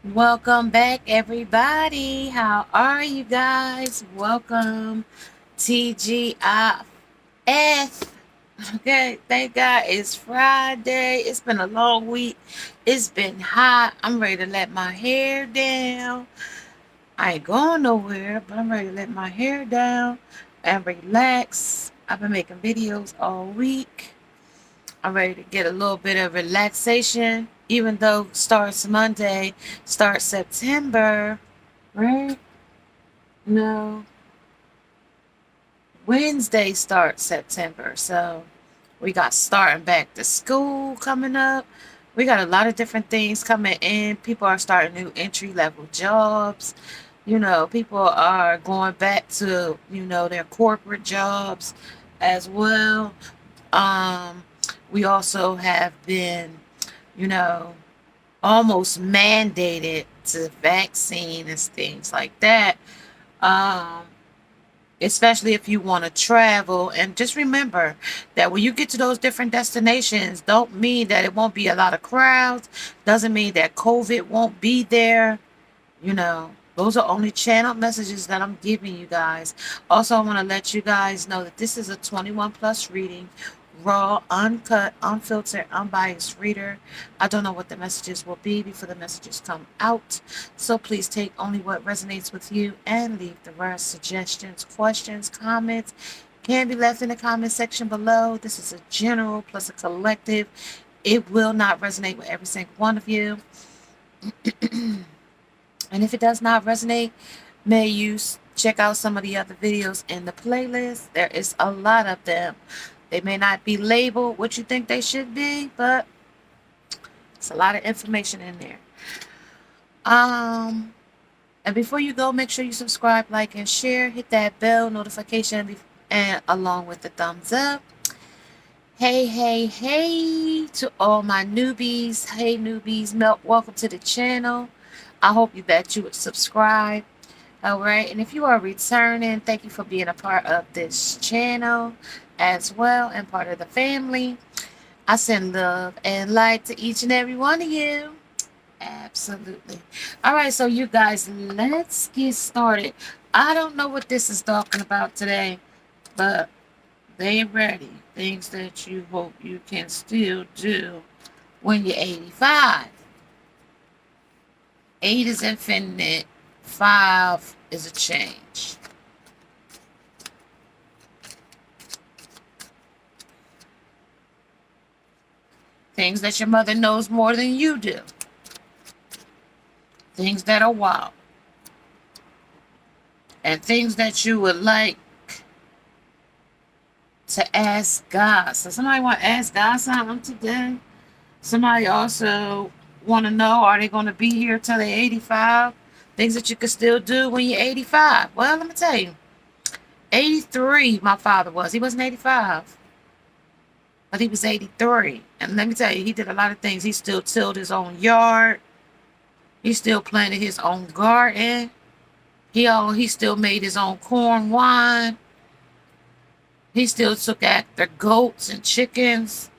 Welcome back, everybody. How are you guys? Welcome, TGIF. Okay, thank God it's Friday. It's been a long week. It's been hot. I'm ready to let my hair down. I ain't going nowhere, but I'm ready to let my hair down and relax. I've been making videos all week. I'm ready to get a little bit of relaxation, even though starts Monday, starts September, right? No, Wednesday starts September. So we got starting back to school coming up. We got a lot of different things coming in. People are starting new entry level jobs. People are going back to, their corporate jobs as well. Um, we also have been, you know, almost mandated to vaccine and things like that. Um, Especially if you want to travel. And just remember that when you get to those different destinations, don't mean that it won't be a lot of crowds. Doesn't mean that COVID won't be there. Those are only channeled messages that I'm giving you guys. Also, I want to let you guys know that this is a 21 plus reading, raw, uncut, unfiltered, unbiased reader. I don't know what the messages will be before the messages come out. So please take only what resonates with you and leave the rest. Suggestions, questions, comments can be left in the comment section below. This is a general plus a collective. It will not resonate with every single one of you. And if it does not resonate, may you check out some of the other videos in the playlist. There is a lot of them. They may not be labeled what you think they should be, but it's a lot of information in there. Um, and before you go, make sure you subscribe, like, and share. Hit that bell notification and along with the thumbs up. Hey, hey, hey to all my newbies. Hey, newbies, welcome to the channel. I hope that you would subscribe. All right. And if you are returning, thank you for being a part of this channel as well and part of the family. I send love and light to each and every one of you. Absolutely. All right. So, you guys, let's get started. I don't know what this is talking about today, but they ready. Things that you hope you can still do when you're 85. 8 is infinite. 5 is a change. Things that your mother knows more than you do. Things that are wild. And things that you would like to ask God. So somebody want to ask God something today. Somebody also want to know, are they going to be here till they're 85? Things that you can still do when you're 85. Well, let me tell you. 83, my father was. He wasn't 85. But he was 83. And let me tell you, he did a lot of things. He still tilled his own yard. He still planted his own garden. He still made his own corn wine. He still took after goats and chickens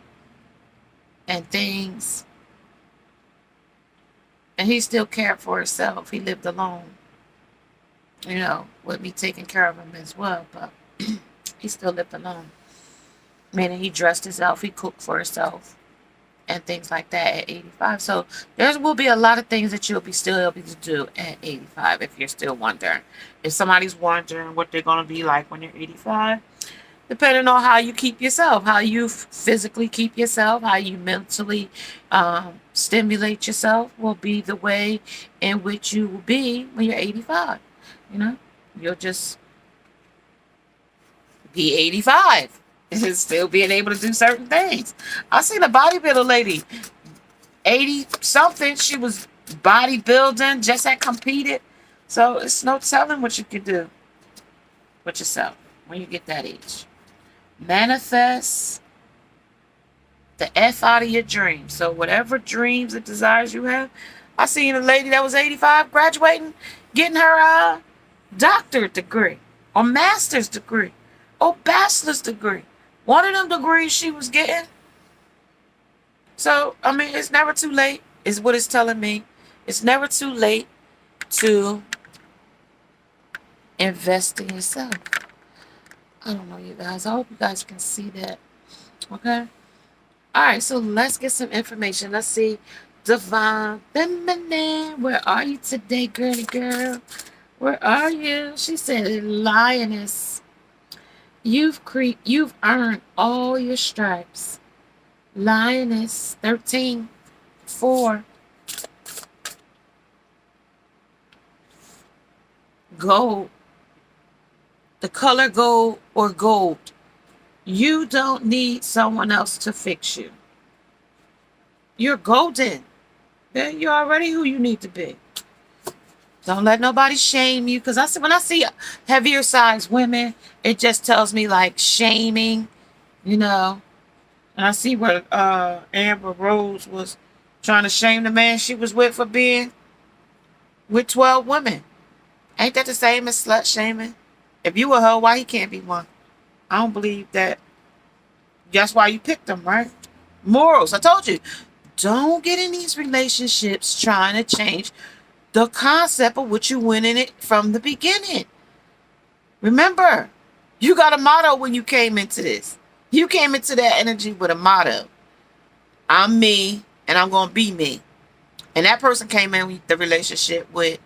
and things. And he still cared for himself. He lived alone, with me taking care of him as well. But he still lived alone. Meaning he dressed himself, he cooked for himself, and things like that at 85. So there will be a lot of things that you'll be still able to do at 85 if you're still wondering. If somebody's wondering what they're going to be like when you're 85, depending on how you keep yourself, how you physically keep yourself, how you mentally stimulate yourself will be the way in which you will be when you're 85. You'll just be 85 and still being able to do certain things. I seen a bodybuilder lady, 80 something. She was bodybuilding, just had competed. So it's no telling what you can do with yourself when you get that age. Manifest the F out of your dreams. So whatever dreams and desires you have. I seen a lady that was 85 graduating, getting her doctorate degree or master's degree or bachelor's degree. One of them degrees she was getting. So, I mean, it's never too late, is what it's telling me. It's never too late to invest in yourself. I don't know, you guys. I hope you guys can see that. Okay? Alright, so let's get some information. Let's see. Divine Feminine. Where are you today, girly girl? Where are you? She said, Lioness. You've earned all your stripes. Lioness 13:4. Gold. The color gold or gold. You don't need someone else to fix you. You're golden. Okay? You're already who you need to be. Don't let nobody shame you. Because when I see heavier size women, it just tells me like shaming, you know. And I see where Amber Rose was trying to shame the man she was with for being with 12 women. Ain't that the same as slut shaming? If you were her, why he can't be one? I don't believe that. That's why you picked them, right? Morals. I told you. Don't get in these relationships trying to change the concept of what you went in it from the beginning. Remember, you got a motto when you came into this. You came into that energy with a motto. I'm me, and I'm going to be me. And that person came in with the relationship with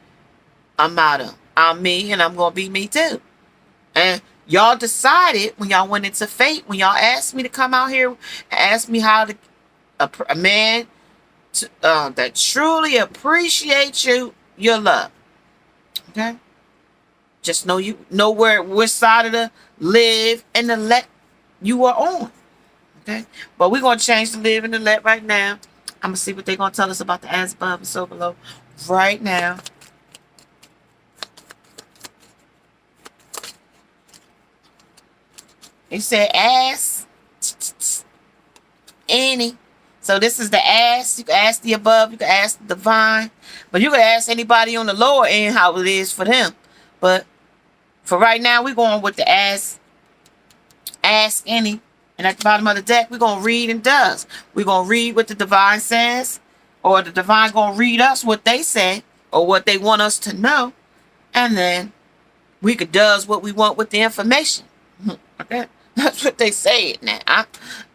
a motto. I'm me, and I'm going to be me too. And y'all decided when y'all went into fate, when y'all asked me to come out here and ask me how to, a man that truly appreciates your love. Okay? Just know you know which side of the live and the let you are on. Okay? But we're going to change the live and the let right now. I'm going to see what they're going to tell us about the as above and so below right now. It said ask any. So this is the ask. You can ask the above. You can ask the divine. But you can ask anybody on the lower end how it is for them. But for right now, we're going with the ask any. And at the bottom of the deck, we're going to read and does. We're going to read what the divine says. Or the divine going to read us what they say. Or what they want us to know. And then we could does what we want with the information. Okay? That's what they say now.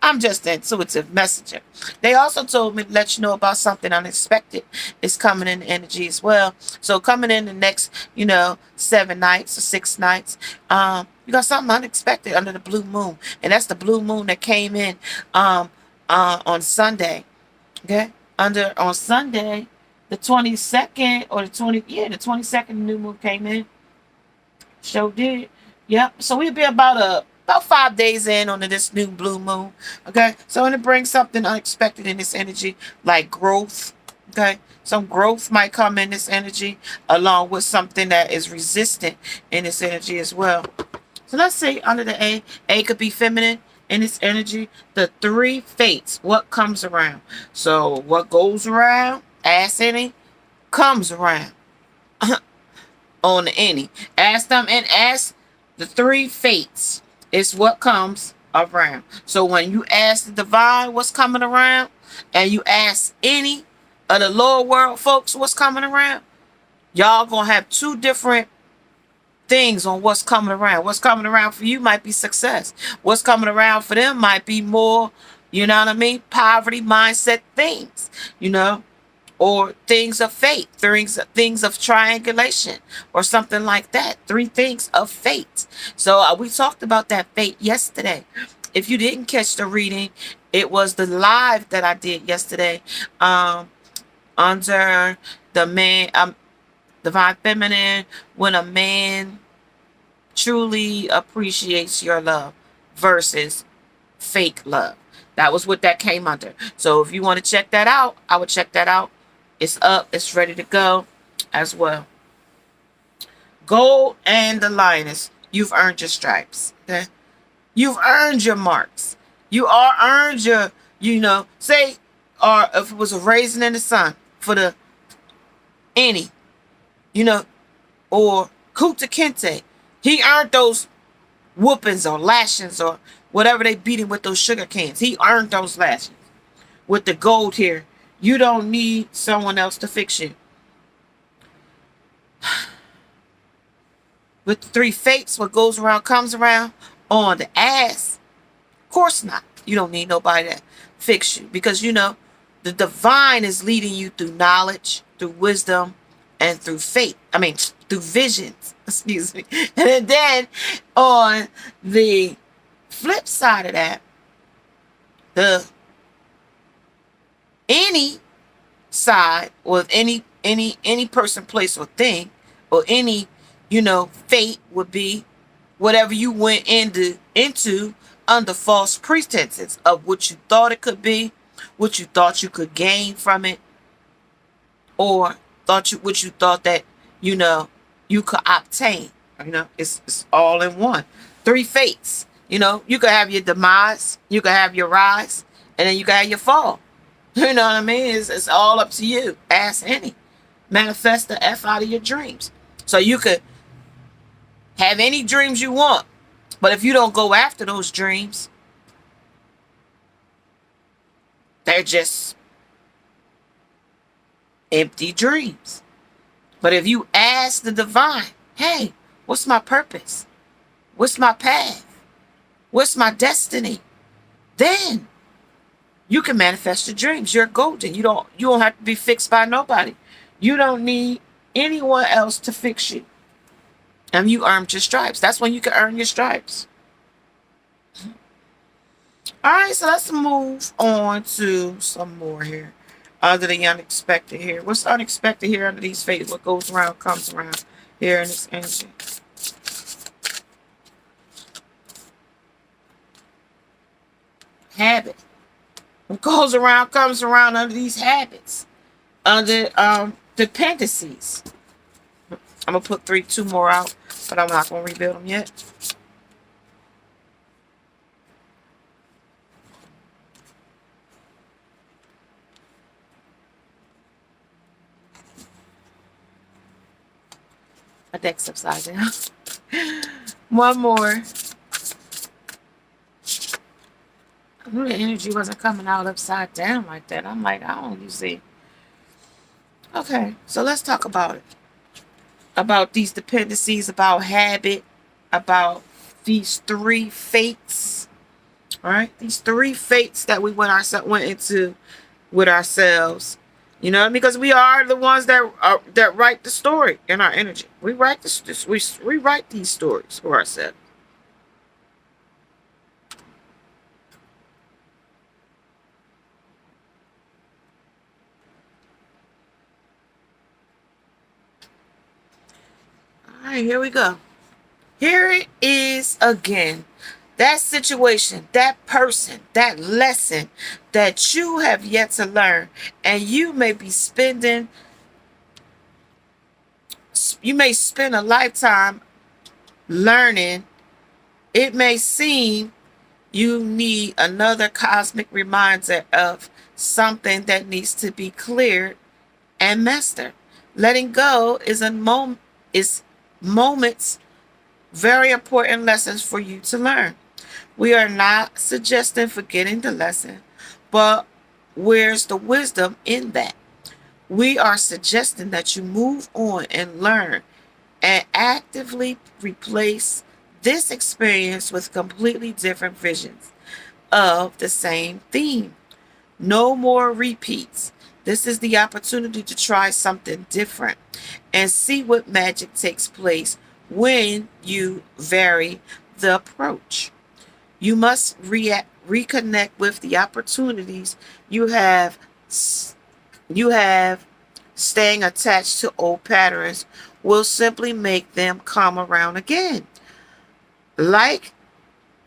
I'm just an intuitive messenger. They also told me to let you know about something unexpected is coming in the energy as well. So coming in the next, 7 nights or 6 nights, you got something unexpected under the blue moon. And that's the blue moon that came in on Sunday. Okay? On Sunday, the 22nd or the 22nd new moon came in. Sure did. Yep. So we'll be about 5 days in on this new blue moon. Okay. So it brings something unexpected in this energy, like growth. Okay. Some growth might come in this energy, along with something that is resistant in this energy as well. So let's see under the A. A could be feminine in this energy. The 3 fates. What comes around? So what goes around, ask any, comes around. On the any. Ask them and ask the 3 fates. It's what comes around. So when you ask the divine what's coming around, and you ask any of the lower world folks what's coming around, y'all gonna have 2 different things on what's coming around. What's coming around for you might be success. What's coming around for them might be more, poverty mindset things, or things of fate, things of triangulation, or something like that. 3 things of fate. So we talked about that fate yesterday. If you didn't catch the reading, it was the live that I did yesterday under the man, divine feminine, when a man truly appreciates your love versus fake love. That was what that came under. So if you want to check that out, I would check that out. It's up. It's ready to go as well. Gold and the lioness. You've earned your stripes. Okay? You've earned your marks. You are earned your, say, or if it was a raisin in the sun for the any, or Kuta Kente. He earned those whoopings or lashings or whatever they beat him with those sugar cans. He earned those lashings. With the gold here. You don't need someone else to fix you. with the three fates, what goes around comes around on the ass. Of course not. You don't need nobody to fix you, because you know the divine is leading you through knowledge, through wisdom, and through faith. I mean, through visions. Excuse me. And then on the flip side of that, the any side or any person, place, or thing, or any, you know, fate would be whatever you went into under false pretenses of what you thought it could be, what you thought you could gain from it, or what you thought that, you know, you could obtain. You know, it's all in one. Three fates. You know, you could have your demise, you could have your rise, and then you could have your fall. You know what I mean? It's all up to you. Ask any. Manifest the F out of your dreams. So you could have any dreams you want, but if you don't go after those dreams, they're just empty dreams. But if you ask the divine, hey, what's my purpose? What's my path? What's my destiny? Then you can manifest your dreams. You're golden. You don't have to be fixed by nobody. You don't need anyone else to fix you. And you earned your stripes. That's when you can earn your stripes. All right, so let's move on to some more here. Under the unexpected here. What's unexpected here under these fates? What goes around comes around here in this energy. Habit. What goes around comes around under these habits. Under dependencies. I'm going to put two more out, but I'm not going to rebuild them yet. My deck's upside down. One more. I knew the energy wasn't coming out upside down like that. I'm like, I don't you see. Okay, so let's talk about it. About these dependencies, about habit, about these three fates. All right, these three fates that we went into with ourselves. You know, because we are the ones that write the story in our energy. We write we write these stories for ourselves. All right, here we go. Here it is again. That situation, that person, that lesson that you have yet to learn, and you may spend a lifetime learning. It may seem you need another cosmic reminder of something that needs to be cleared and mastered. Letting go is moments, very important lessons for you to learn. We are not suggesting forgetting the lesson, but where's the wisdom in that? We are suggesting that you move on and learn and actively replace this experience with completely different visions of the same theme. No more repeats. This is the opportunity to try something different and see what magic takes place when you vary the approach. You must reconnect with the opportunities you have. Staying attached to old patterns will simply make them come around again. Like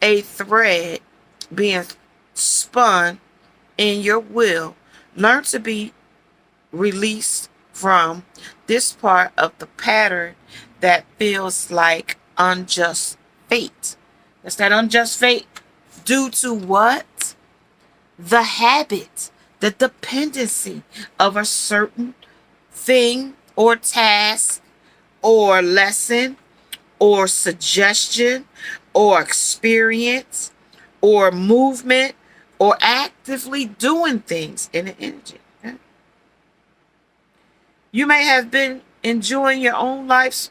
a thread being spun in your will, learn to be released from this part of the pattern that feels like unjust fate. That's that unjust fate due to what? The habit, the dependency of a certain thing or task or lesson or suggestion or experience or movement or actively doing things in the energy. Okay? You may have been enjoying your own life's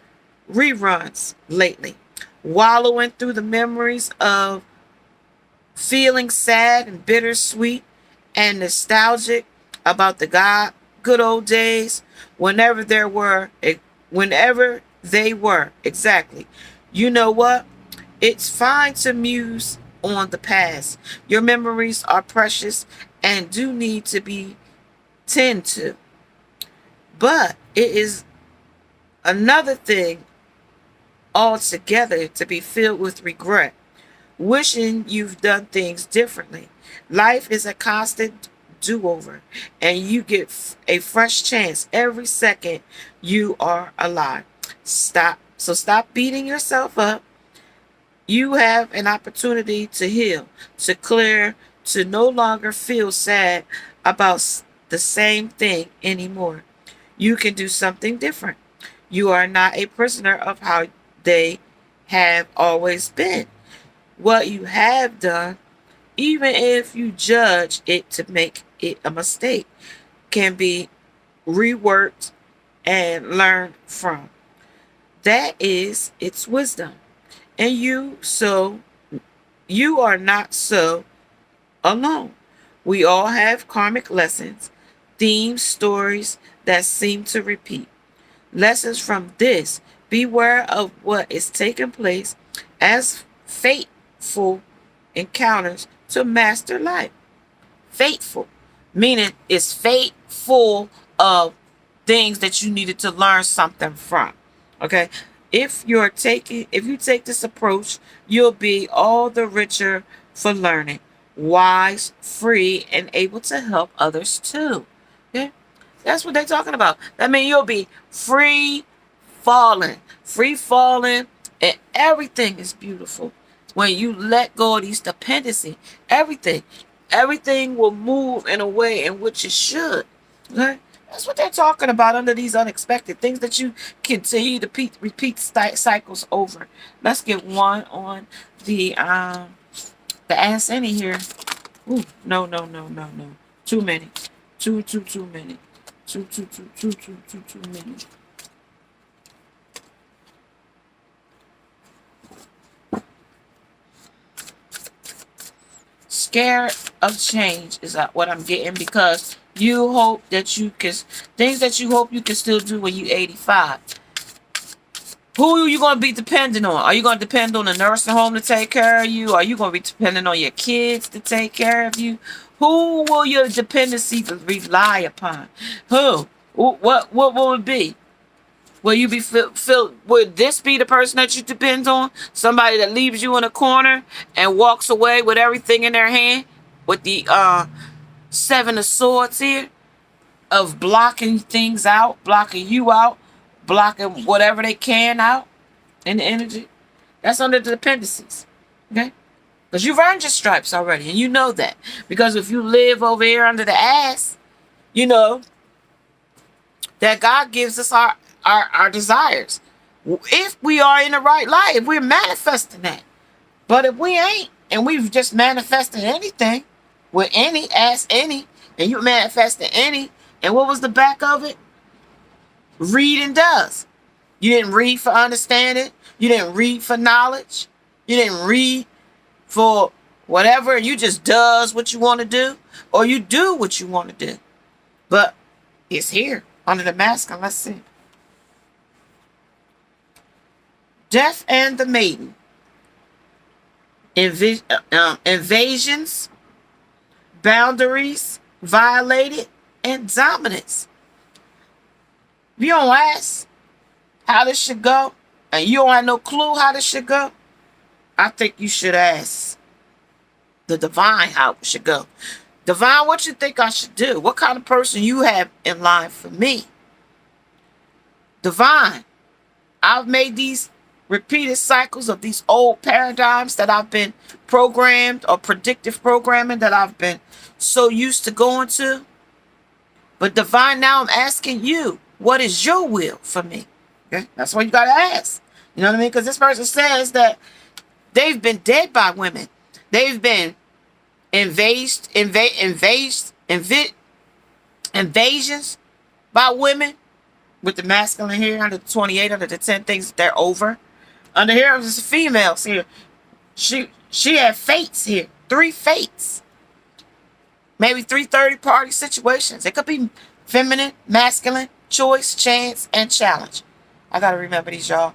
reruns lately, wallowing through the memories of feeling sad and bittersweet and nostalgic about the good old days whenever they were. Exactly. You know what? It's fine to muse on the past. Your memories are precious and do need to be tended to. But it is another thing altogether to be filled with regret, wishing you've done things differently. Life is a constant do-over, and you get a fresh chance every second you are alive. Stop beating yourself up. You have an opportunity to heal, to clear, to no longer feel sad about the same thing anymore. You can do something different. You are not a prisoner of how they have always been. What you have done, even if you judge it to make it a mistake, can be reworked and learned from. That is its wisdom. And you are not so alone. We all have karmic lessons, themes, stories that seem to repeat. Lessons from this: beware of what is taking place as fateful encounters to master life. Fateful, meaning it's fateful of things that you needed to learn something from. Okay? If you take this approach, you'll be all the richer for learning, wise, free, and able to help others too. Okay? That's what they're talking about. That means you'll be free falling, and everything is beautiful. When you let go of these dependency, everything will move in a way in which it should. Okay? That's what they're talking about under these unexpected things that you continue to repeat cycles over. Let's get one on the Ask Any here. Ooh, no. Too many. Too many. Too many. Scared of change is what I'm getting, because you hope that you can, things that you hope you can still do when you're 85. Who are you going to be dependent on? Are you going to depend on a nursing home to take care of you? Are you going to be dependent on your kids to take care of you? Who will your dependency rely upon? Who? What will it be? Will you be would this be the person that you depend on? Somebody that leaves you in a corner and walks away with everything in their hand, with the Seven of Swords here, of blocking things out, blocking you out, blocking whatever they can out in the energy. That's under the dependencies. Okay? Because you've earned your stripes already, and you know that. Because if you live over here under the ass, you know that God gives us our desires. If we are in the right light, if we're manifesting that. But if we ain't, and we've just manifested anything, with ask any, and you manifested any, and what was the back of it? Reading does. You didn't read for understanding. You didn't read for knowledge. You didn't read for whatever. You just does what you want to do, or you do what you want to do. But it's here under the mask. Let's see. Death and the Maiden. Invasions, boundaries violated, and dominance. If you don't ask how this should go, and you don't have no clue how this should go, I think you should ask the divine how it should go. Divine, what you think I should do? What kind of person you have in line for me? Divine, I've made these repeated cycles of these old paradigms that I've been programmed, or predictive programming that I've been so used to going to. But divine, now I'm asking you, what is your will for me? Okay? That's what you got to ask. You know what I mean? Because this person says that they've been dead by women. They've been invasions by women. with the masculine here under the 28, under the 10 things that they're over. Under here is the females here. She had fates here. 3 fates. Maybe 3 party situations. It could be feminine, masculine, choice, chance, and challenge. I gotta remember these, y'all.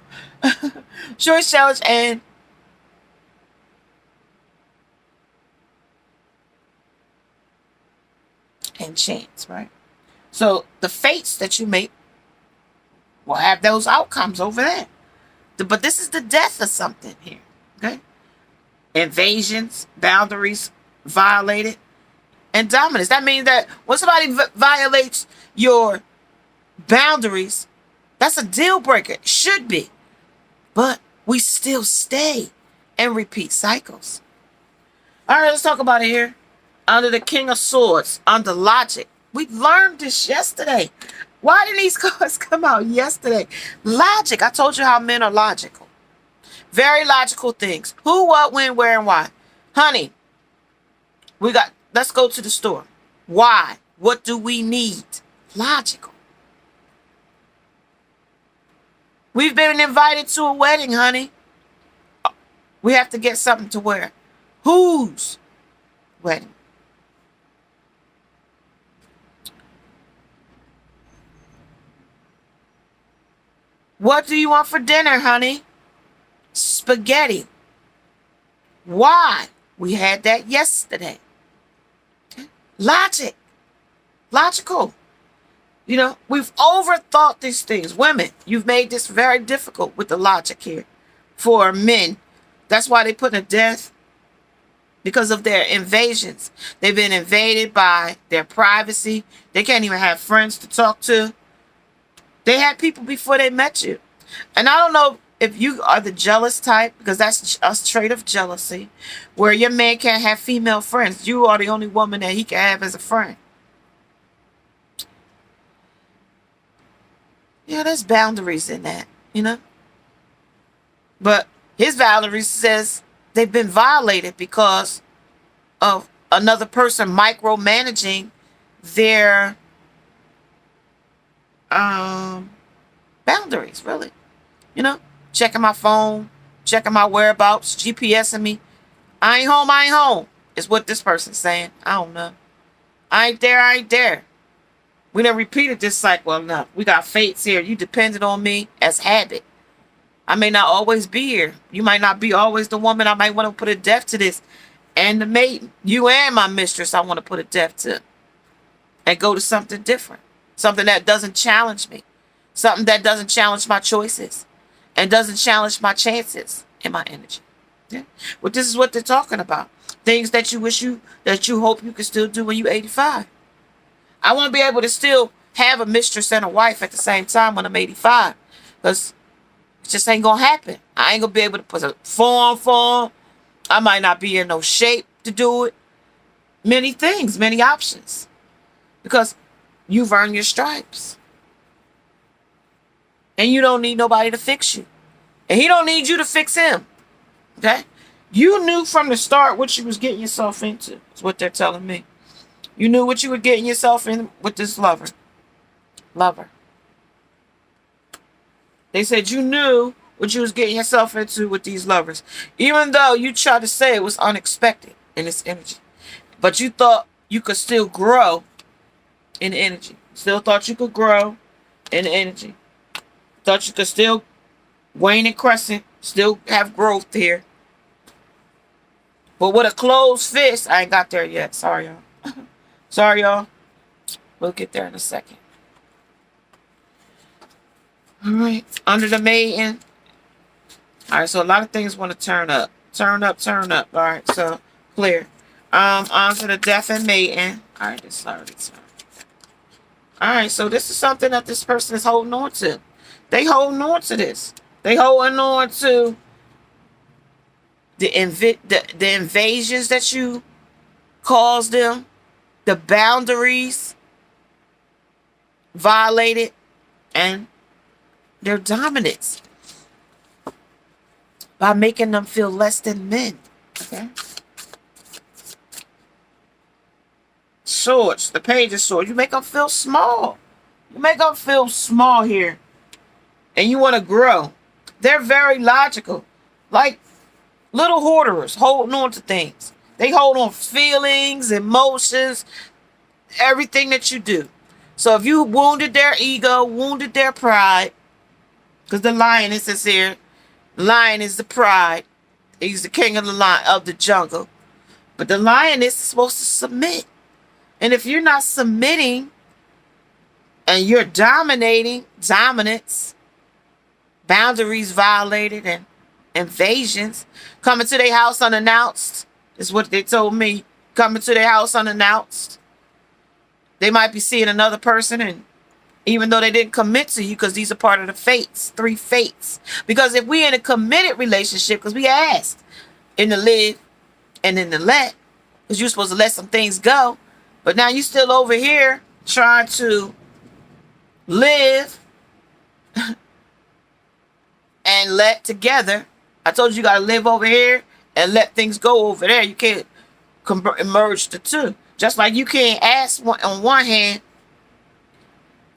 Choice, challenge, and chance, right? So the fates that you make will have those outcomes over there. But this is the death of something here. Okay? Invasions, boundaries violated, and dominance. That means that when somebody violates your boundaries, that's a deal breaker. It should be. But we still stay and repeat cycles. All right, let's talk about it here. Under the King of Swords, under logic. We learned this yesterday. Why didn't these cards come out yesterday? Logic. I told you how men are logical. Very logical things. Who, what, when, where, and why. Honey, let's go to the store. Why? What do we need? Logical. We've been invited to a wedding, honey. We have to get something to wear. Whose wedding? What do you want for dinner, honey? Spaghetti. Why? We had that yesterday. Logic. Logical. You know, we've overthought these things. Women, you've made this very difficult with the logic here for men. That's why they put a death, because of their invasions. They've been invaded by their privacy. They can't even have friends to talk to. They had people before they met you. And I don't know if you are the jealous type, because that's a trait of jealousy, where your man can't have female friends. You are the only woman that he can have as a friend. Yeah, there's boundaries in that, you know. But his boundaries says they've been violated because of another person micromanaging their boundaries, really. You know, checking my phone, checking my whereabouts, GPSing me. I ain't home, is what this person's saying. I don't know. I ain't there. We done repeated this cycle enough. We got fates here. You depended on me as habit. I may not always be here. You might not be always the woman. I might want to put a death to this. And the maiden, you and my mistress, I want to put a death to. And go to something different. Something that doesn't challenge me. Something that doesn't challenge my choices. And doesn't challenge my chances and my energy. Yeah. Well, this is what they're talking about. Things that you hope you can still do when you're 85. I want to be able to still have a mistress and a wife at the same time when I'm 85. Because it just ain't going to happen. I ain't going to be able to put a form. I might not be in no shape to do it. Many things, many options. Because you've earned your stripes. And you don't need nobody to fix you. And he don't need you to fix him. Okay? You knew from the start what you was getting yourself into. Is what they're telling me. You knew what you were getting yourself in with this lover. They said you knew what you was getting yourself into with these lovers. Even though you tried to say it was unexpected in this energy. But you thought you could still grow in the energy. Still thought you could grow in the energy. Thought you could still wane and crescent. Still have growth here. But with a closed fist, I ain't got there yet. Sorry, y'all. Sorry, y'all. We'll get there in a second. All right. Under the maiden. All right. So a lot of things want to turn up. Turn up. All right. So clear. Onto the death and maiden. All right. This is already turned. All right. So this is something that this person is holding on to. They holding on to this. They holding on to the invasions that you caused them. The boundaries violated, and their dominance by making them feel less than men. Okay. Swords, the page of swords. You make them feel small. You make them feel small here. And you want to grow. They're very logical. Like little hoarders holding on to things. They hold on feelings, emotions, everything that you do. So if you wounded their ego, wounded their pride, because the lioness is here. Lion is the pride. He's the king of the lion of the jungle. But the lioness is supposed to submit. And if you're not submitting and you're dominating, dominance, boundaries violated, and invasions, coming to their house unannounced, is what they told me. Coming to their house unannounced. They might be seeing another person, and even though they didn't commit to you, because these are part of the fates, 3 fates. Because if we in a committed relationship, because we asked in the live and in the let, because you're supposed to let some things go, but now you still over here trying to live and let together. I told you got to live over here and let things go over there. You can't merge the two. Just like you can't ask on one hand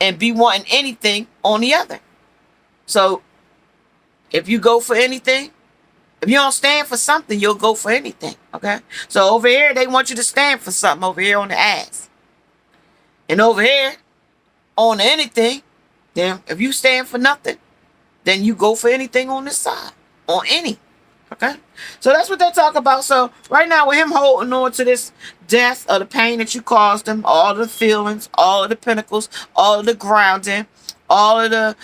and be wanting anything on the other. So if you go for anything, if you don't stand for something, you'll go for anything. Okay? So over here, they want you to stand for something over here on the ass. And over here, on anything, then if you stand for nothing, then you go for anything on this side. On any. Okay? So that's what they talk about. So right now with him holding on to this death or the pain that you caused him, all of the feelings, all of the pinnacles, all of the grounding, all of the,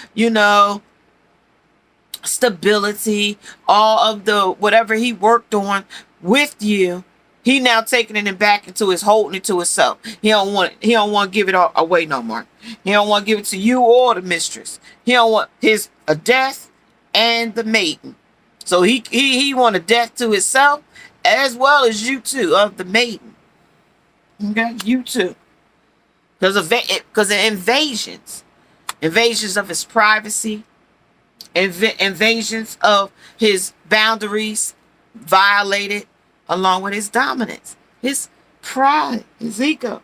stability, all of the whatever he worked on with you, he now taking it back into his holding it to himself. He don't want to give it all away no more. He don't want to give it to you or the mistress. He don't want his a death and the maiden. So he want a death to himself as well as you too of the maiden. Okay, you too. Because of invasions of his privacy, invasions of his boundaries violated, along with his dominance, his pride, his ego.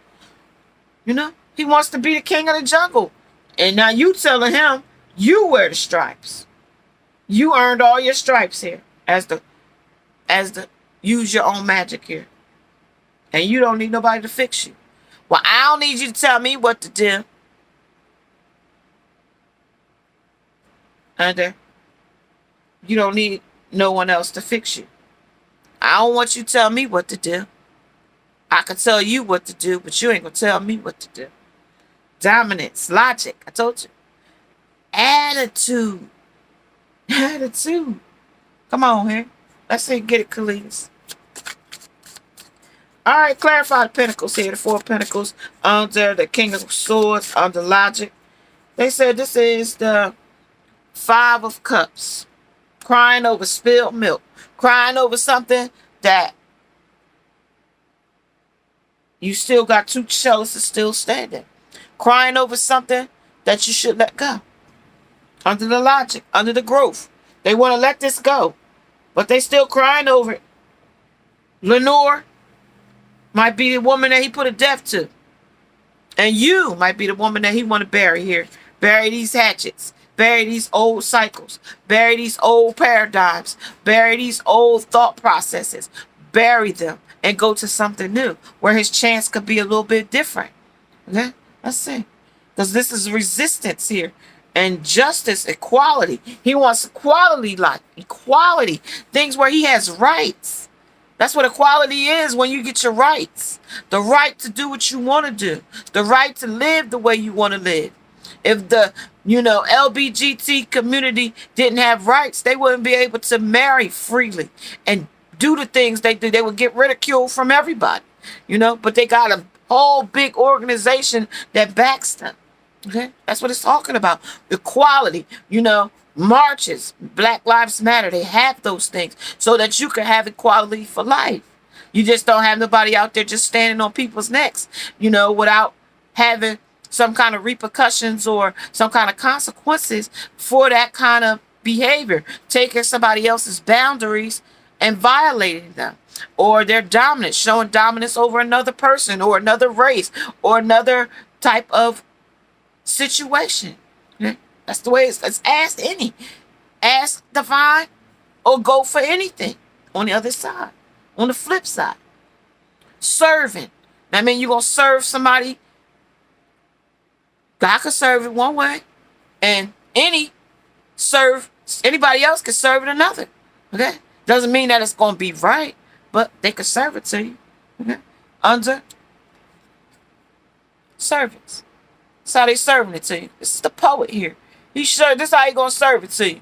He wants to be the king of the jungle, and now you telling him you wear the stripes. You earned all your stripes here as the use your own magic here. And you don't need nobody to fix you. Well, I don't need you to tell me what to do. And you don't need no one else to fix you. I don't want you to tell me what to do. I can tell you what to do, but you ain't going to tell me what to do. Dominance, logic, I told you. Attitude. Come on here. Let's see, get it, Khalees. All right, clarify the pentacles here. The 4 pentacles under the King of Swords, under logic. They said this is the 5 of Cups. Crying over spilled milk. Crying over something that you still got 2 chalices still standing. Crying over something that you should let go. Under the logic, under the growth. They want to let this go, but they still crying over it. Lenore might be the woman that he put a death to. And you might be the woman that he want to bury here. Bury these hatchets. Bury these old cycles. Bury these old paradigms. Bury these old thought processes. Bury them and go to something new where his chance could be a little bit different. Okay? Let's see. Because this is resistance here. And justice, equality. He wants equality, like equality. Things where he has rights. That's what equality is, when you get your rights. The right to do what you want to do. The right to live the way you want to live. If the, LBGT community didn't have rights, they wouldn't be able to marry freely and do the things they do. They would get ridiculed from everybody, but they got a whole big organization that backs them. Okay, that's what it's talking about. Equality, marches, Black Lives Matter. They have those things so that you can have equality for life. You just don't have nobody out there just standing on people's necks, without having some kind of repercussions or some kind of consequences for that kind of behavior. Taking somebody else's boundaries and violating them, or their dominance, showing dominance over another person or another race or another type of situation. Okay? That's the way it's ask any. Ask divine or go for anything on the other side. On the flip side. Serving. That means you're going to serve somebody. God can serve it one way. And anybody else can serve it another. Okay? Doesn't mean that it's going to be right. But they can serve it to you. Okay? Under service. That's how they serving it to you. This is the poet here. This is how he going to serve it to you.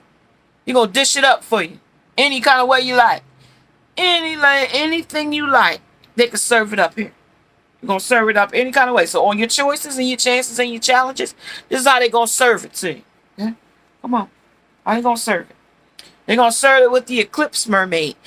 He going to dish it up for you. Any kind of way you like. Anything you like. They can serve it up here. You're going to serve it up any kind of way. So on your choices and your chances and your challenges, this is how they're going to serve it to you. Okay? Come on. How they going to serve it? They're going to serve it with the eclipse mermaid.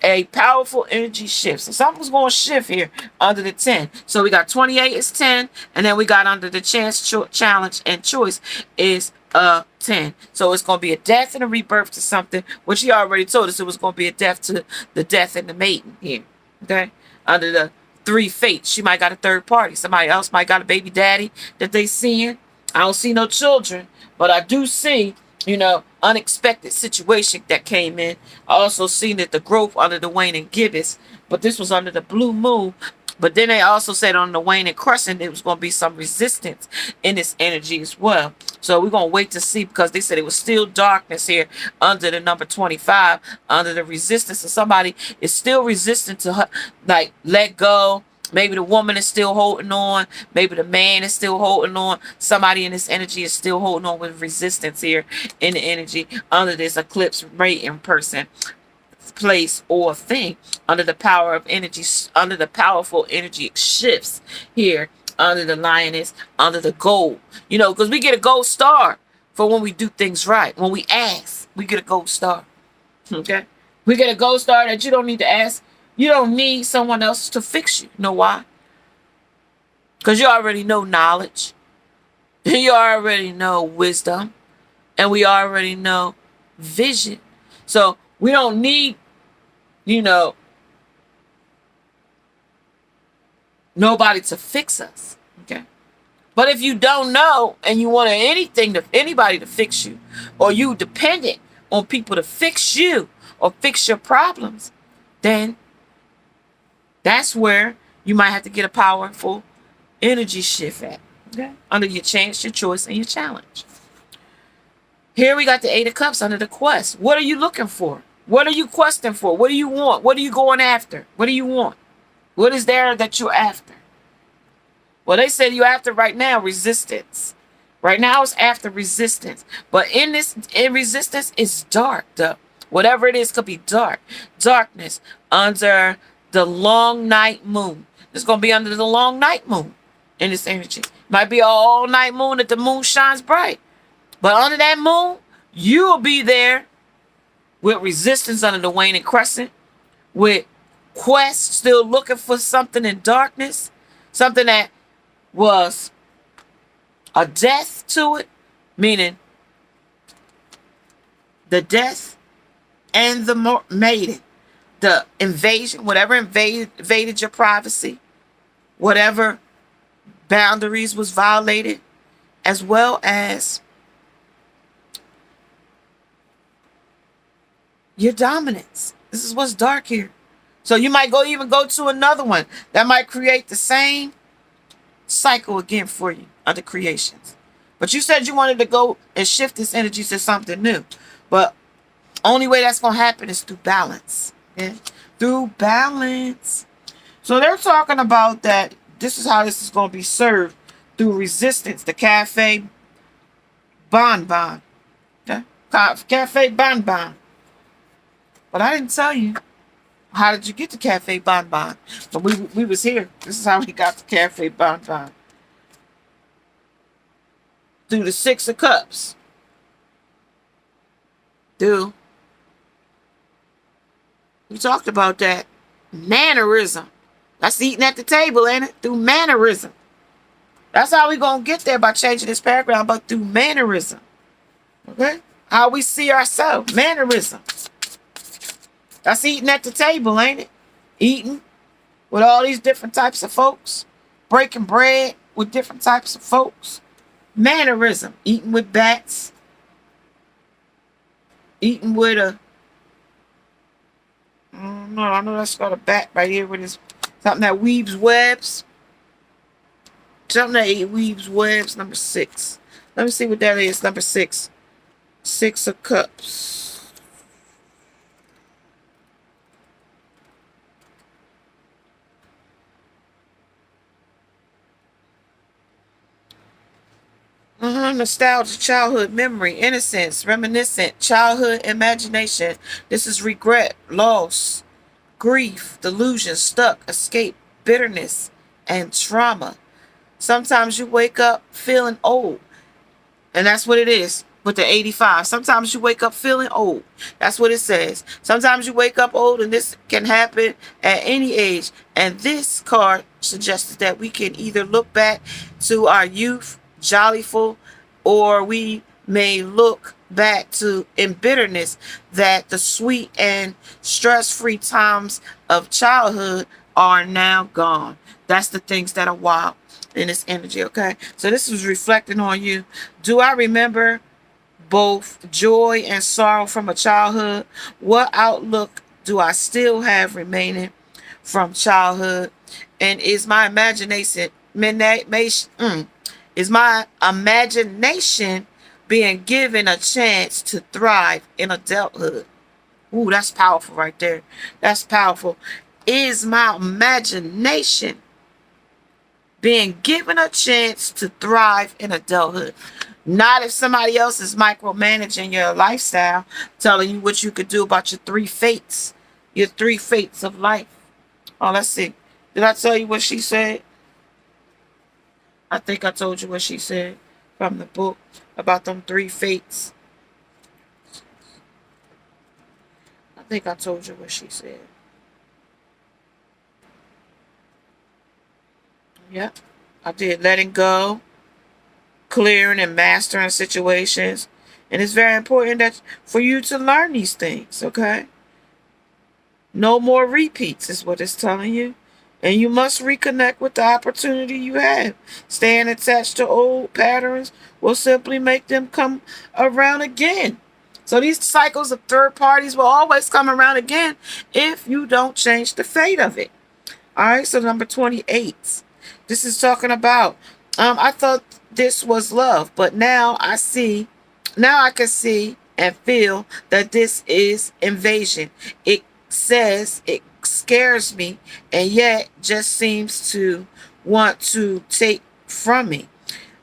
A powerful energy shift. So something's going to shift here under the 10. So we got 28 is 10. And then we got under the chance, challenge, and choice is 10. So it's going to be a death and a rebirth to something, which he already told us it was going to be a death to the death and the maiden here. Okay? Under the 3 fates. She might got a third party. Somebody else might got a baby daddy that they seeing. I don't see no children, but I do see, unexpected situation that came in. I also seen that the growth under the wane and gibbous, but this was under the blue moon. But then they also said on the wane and crescent, there was going to be some resistance in this energy as well. So we're going to wait to see, because they said it was still darkness here under the number 25, under the resistance. And somebody is still resistant to her, like, let go. Maybe the woman is still holding on. Maybe the man is still holding on. Somebody in this energy is still holding on with resistance here in the energy under this eclipse mating person, place, or thing, under the power of energy, under the powerful energy shifts here, under the lioness, under the gold. Because we get a gold star for when we do things right. When we ask, we get a gold star. Okay? We get a gold star that you don't need to ask. You don't need someone else to fix you. You know why? Because you already know knowledge. You already know wisdom. And we already know vision. So we don't need, nobody to fix us. Okay? But if you don't know and you want anybody to fix you, or you dependent on people to fix you or fix your problems, then that's where you might have to get a powerful energy shift at. Okay? Under your chance, your choice, and your challenge. Here we got the 8 of Cups under the quest. What are you looking for? What are you questing for? What do you want? What are you going after? What do you want? What is there that you're after? Well, they said you're after right now resistance. Right now it's after resistance. But in resistance, it's dark. Whatever it is could be dark. Darkness under the long night moon. It's going to be under the long night moon in this energy. Might be an all night moon that the moon shines bright. But under that moon, you'll be there with resistance under the wane and crescent. With quest, still looking for something in darkness. Something that was a death to it. Meaning the death and the maiden. The invasion, whatever invaded your privacy, whatever boundaries was violated, as well as your dominance. This is what's dark here. So you might even go to another one that might create the same cycle again for you under creations. But you said you wanted to go and shift this energy to something new. But only way that's going to happen is through balance. Okay? Through balance. So they're talking about that this is how this is going to be served through resistance. The cafe bonbon. Okay? Cafe bonbon. But I didn't tell you. How did you get the cafe bonbon? But we was here. This is how we got the cafe bonbon. Through the 6 of Cups. Through. We talked about that. Mannerism. That's eating at the table, ain't it? Through mannerism. That's how we going to get there by changing this paragraph, but through mannerism. Okay? How we see ourselves. Mannerism. That's eating at the table, ain't it? Eating with all these different types of folks. Breaking bread with different types of folks. Mannerism. Eating with bats. Eating with a... No, I know that's got a bat right here with his... Something that weaves webs. Something that weaves webs. Number 6. Let me see what that is. Number 6. 6 of Cups. Nostalgia, childhood memory, innocence, reminiscent, childhood imagination. This is regret, loss, grief, delusion, stuck, escape, bitterness, and trauma. Sometimes you wake up feeling old. And that's what it is with the 85. Sometimes you wake up feeling old. That's what it says. Sometimes you wake up old, and this can happen at any age. And this card suggested that we can either look back to our youth, jollyful, or we may look back to in bitterness that the sweet and stress-free times of childhood are now gone. That's the things that are wild in this energy, okay? So this was reflecting on you. Do I remember both joy and sorrow from a childhood? What outlook do I still have remaining from childhood? And is my imagination being given a chance to thrive in adulthood? Ooh, that's powerful right there. That's powerful. Is my imagination being given a chance to thrive in adulthood? Not if somebody else is micromanaging your lifestyle, telling you what you could do about your 3 fates. Your 3 fates of life. Oh, let's see. Did I tell you what she said? I think I told you what she said from the book about them 3 fates. I think I told you what she said. Yep, I did. Letting go, clearing and mastering situations. And it's very important that for you to learn these things, okay? No more repeats is what it's telling you. And you must reconnect with the opportunity you have. Staying attached to old patterns will simply make them come around again. So these cycles of third parties will always come around again if you don't change the fate of it. All right, so number 28. This is talking about, I thought this was love, but now I can see and feel that this is invasion. It says it scares me and yet just seems to want to take from me.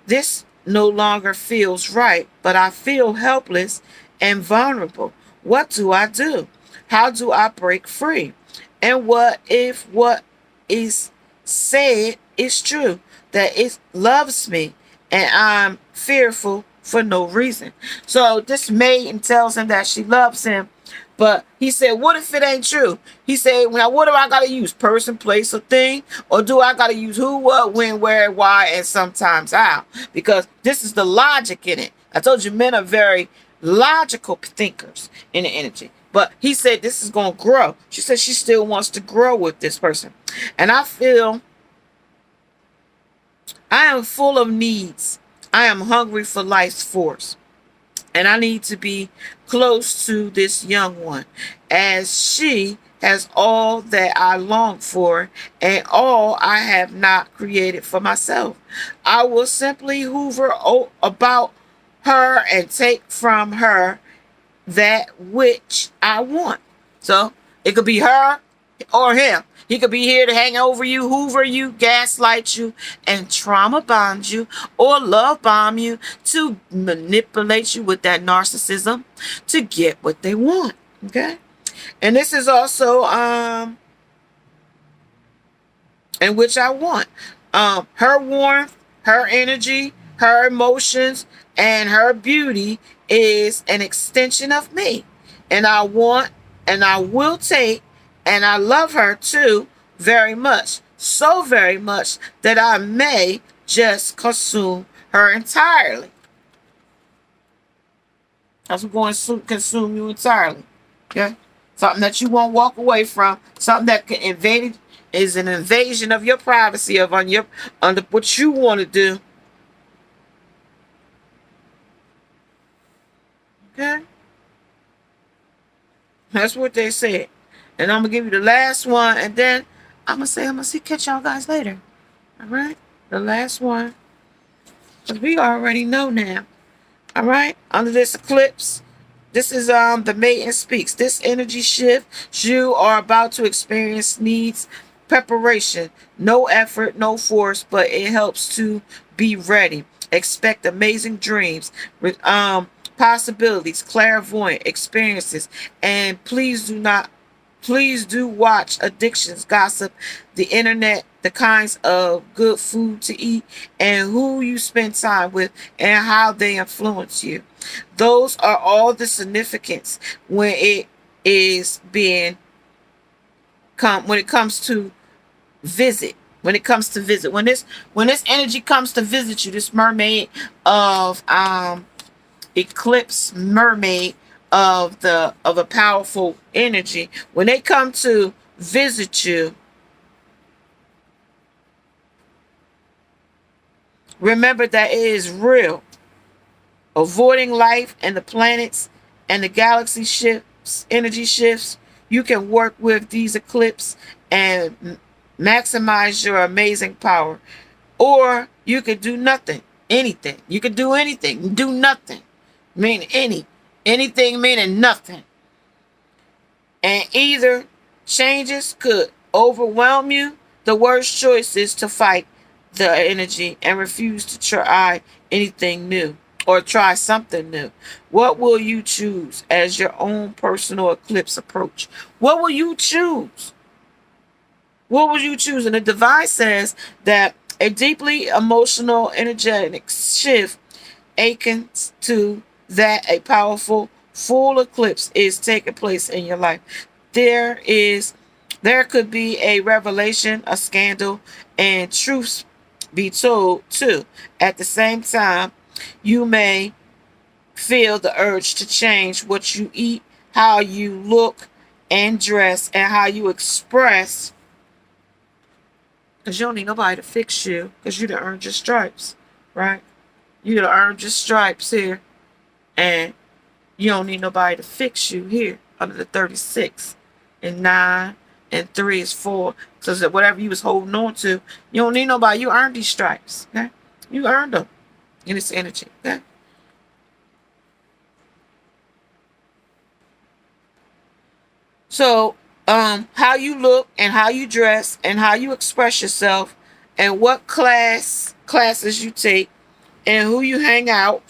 This no longer feels right, but I feel helpless and vulnerable. What do I do? How do I break free? And what if what is said is true, that it loves me and I'm fearful for no reason? So this maiden tells him that she loves him, but he said, what if it ain't true? He said, now what do I got to use? Person, place, or thing? Or do I got to use who, what, when, where, why, and sometimes how? Because this is the logic in it. I told you men are very logical thinkers in the energy. But he said this is going to grow. She said she still wants to grow with this person. And I feel I am full of needs. I am hungry for life's force. And I need to be close to this young one, as she has all that I long for and all I have not created for myself. I will simply hoover about her and take from her that which I want. So it could be her or him. He could be here to hang over you, hoover you, gaslight you, and trauma bond you, or love bomb you to manipulate you with that narcissism to get what they want. Okay? And this is also in which I want. Her warmth, her energy, her emotions, and her beauty is an extension of me. And I want and I will take, and I love her too very much. So very much that I may just consume her entirely. That's going to consume you entirely. Okay? Something that you won't walk away from. Something that can invade is an invasion of your privacy, of on what you want to do. That's what they said. And I'm gonna give you the last one, and then I'm gonna see catch y'all guys later. All right, the last one, because we already know now. All right, under this eclipse, this is the maiden speaks. This energy shift you are about to experience needs preparation, no effort, no force, but it helps to be ready. Expect amazing dreams, possibilities, clairvoyant experiences, and please do watch addictions, gossip, the internet, the kinds of good food to eat, and who you spend time with and how they influence you. Those are all the significance when it is being when it comes to visit. When it comes to visit, when this energy comes to visit you, this mermaid of eclipse mermaid of a powerful energy, when they come to visit you, remember that it is real. Avoiding life and the planets and the galaxy shifts, energy shifts, you can work with these eclipses and maximize your amazing power. Or you could do nothing, anything. You could do anything, do nothing. Mean anything meaning nothing. And either changes could overwhelm you. The worst choice is to fight the energy and refuse to try anything new or try something new. What will you choose as your own personal eclipse approach? What will you choose? What will you choose? And the device says that a deeply emotional, energetic shift akens to that a powerful full eclipse is taking place in your life. There could be a revelation, a scandal, and truths be told too. At the same time, you may feel the urge to change what you eat, how you look and dress, and how you express. Because you don't need nobody to fix you, because you done earned your stripes, right? You done earned your stripes here, and you don't need nobody to fix you here under the 36 and 9 and 3 is 4. So that whatever you was holding on to, you don't need nobody. You earned these stripes, okay? You earned them in this energy, okay? So, how you look and how you dress and how you express yourself and what classes you take and who you hang out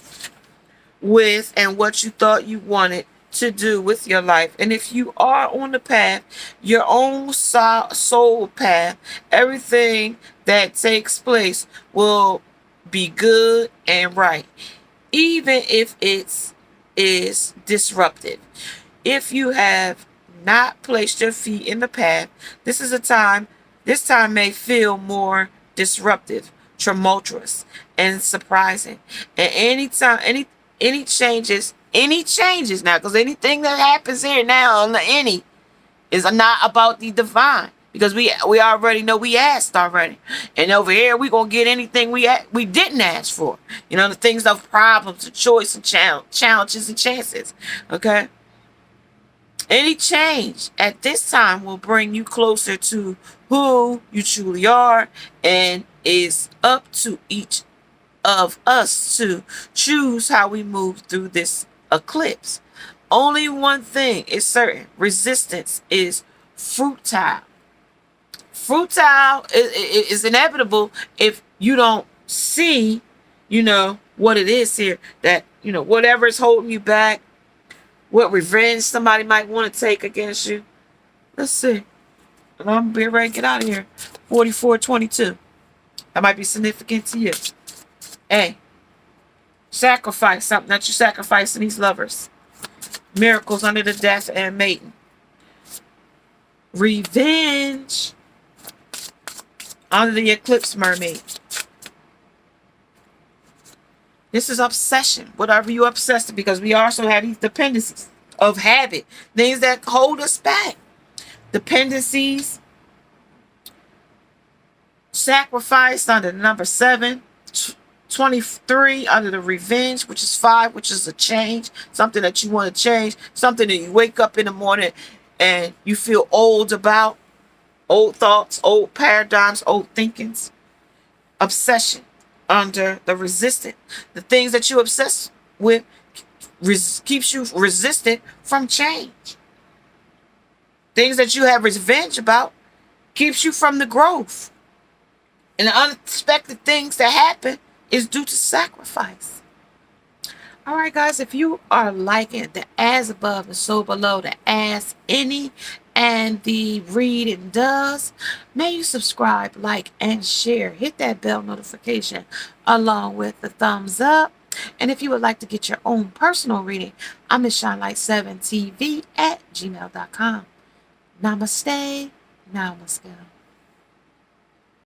with and what you thought you wanted to do with your life. And if you are on the path, your own soul path, everything that takes place will be good and right, even if it is disruptive. If you have not placed your feet in the path, this time may feel more disruptive, tumultuous, and surprising. And any changes now, because anything that happens here now on the any is not about the divine, because we already know we asked already, and over here we gonna get anything we didn't ask for. You know, the things of problems, and choice, and challenges and chances. Okay. Any change at this time will bring you closer to who you truly are, and is up to each of us to choose how we move through this eclipse. Only one thing is certain: resistance is futile. Futile is inevitable if you don't see, what it is here. That, whatever is holding you back, what revenge somebody might want to take against you. Let's see. I'm going to be ready to get out of here. 4422. That might be significant to you. Hey, sacrifice something that you're sacrificing these lovers. Miracles under the death and mating. Revenge under the eclipse mermaid. This is obsession. Whatever you obsessed, because we also have these dependencies of habit. Things that hold us back. Dependencies. Sacrifice under the number 7. 23 under the revenge, which is 5, which is a change, something that you want to change, something that you wake up in the morning and you feel old about, old thoughts, old paradigms, old thinkings. Obsession under the resistant. The things that you obsess with keeps you resistant from change. Things that you have revenge about keeps you from the growth. And the unexpected things that happen is due to sacrifice. All right, guys, if you are liking the as above and so below, the ask any and the read and does, may you subscribe, like, and share. Hit that bell notification along with the thumbs up. And if you would like to get your own personal reading, I'm at ShineLight7TV@gmail.com. Namaste. Namaste.